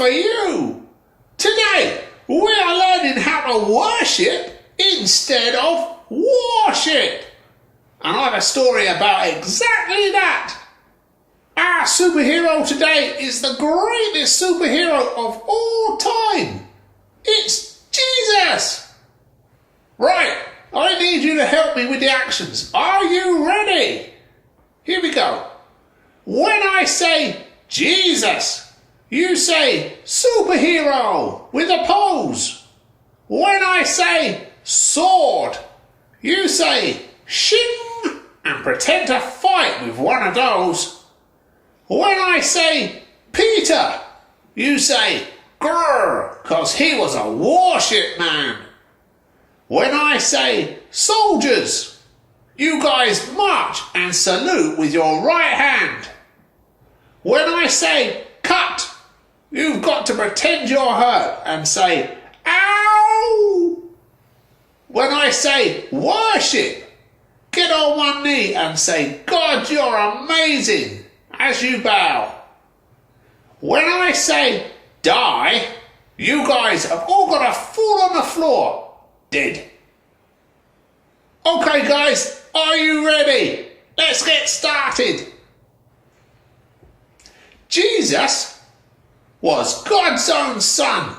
for you. Today, we are learning how to worship instead of worship. And I have a story about exactly that. Our superhero today is the greatest superhero of all time. It's Jesus. Right, I need you to help me with the actions. Are you ready? Here we go. When I say Jesus, you say superhero with a pose. When I say sword, you say shing and pretend to fight with one of those. When I say Peter, you say grrr, cause he was a warship man. When I say soldiers, you guys march and salute with your right hand. When I say cut, you've got to pretend you're hurt and say ow. When I say worship, get on one knee and say, God, you're amazing, as you bow. When I say die, you guys have all got to fall on the floor, dead. Okay guys, are you ready? Let's get started. Jesus was God's own son,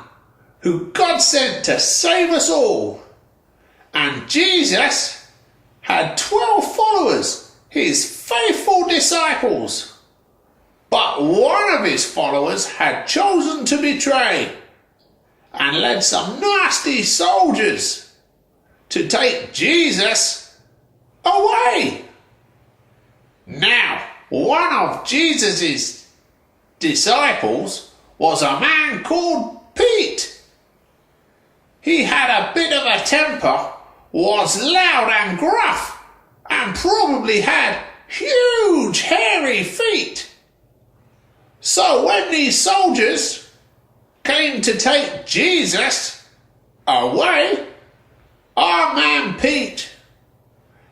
who God sent to save us all. And Jesus had 12 followers, his faithful disciples. But one of his followers had chosen to betray and led some nasty soldiers to take Jesus away. Now, one of Jesus' disciples was a man called Pete. He had a bit of a temper, was loud and gruff, and probably had huge hairy feet. So when these soldiers came to take Jesus away, our man Pete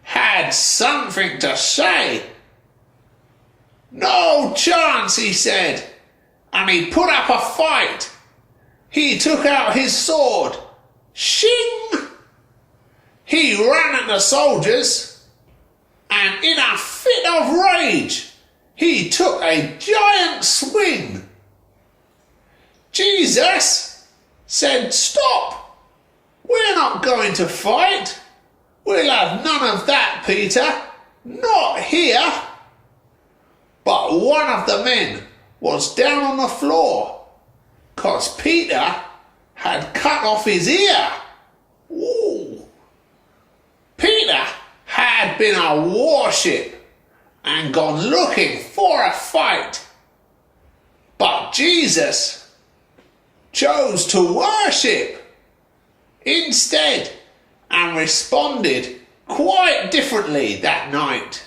had something to say. No chance, he said, and he put up a fight. He took out his sword. Shing! He ran at the soldiers, and in a fit of rage, he took a giant swing. Jesus said, stop! We're not going to fight. We'll have none of that, Peter. Not here. But one of the men was down on the floor, 'cause Peter had cut off his ear. Ooh. Peter had been a warship and gone looking for a fight. But Jesus chose to worship instead and responded quite differently that night.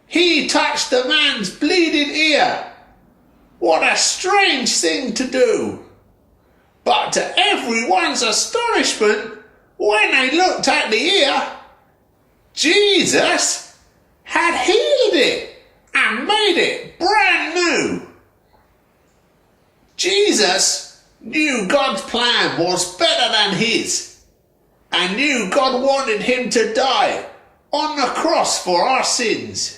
He touched the man's bleeding ear. What a strange thing to do. But to everyone's astonishment, when they looked at the ear, Jesus had healed it and made it brand new. Jesus knew God's plan was better than his and knew God wanted him to die on the cross for our sins.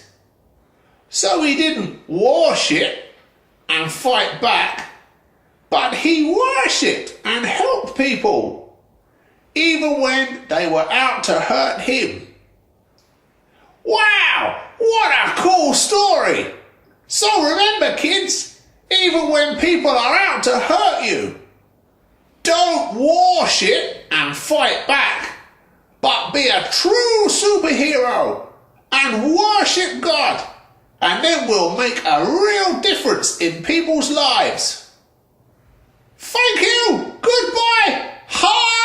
So he didn't worship and fight back, but he worshipped and helped people, even when they were out to hurt him. Wow, what a cool story! So remember, kids, even when people are out to hurt you, don't worship and fight back, but be a true superhero and worship God, and then we'll make a real difference in people's lives. Thank you. Goodbye. Hi.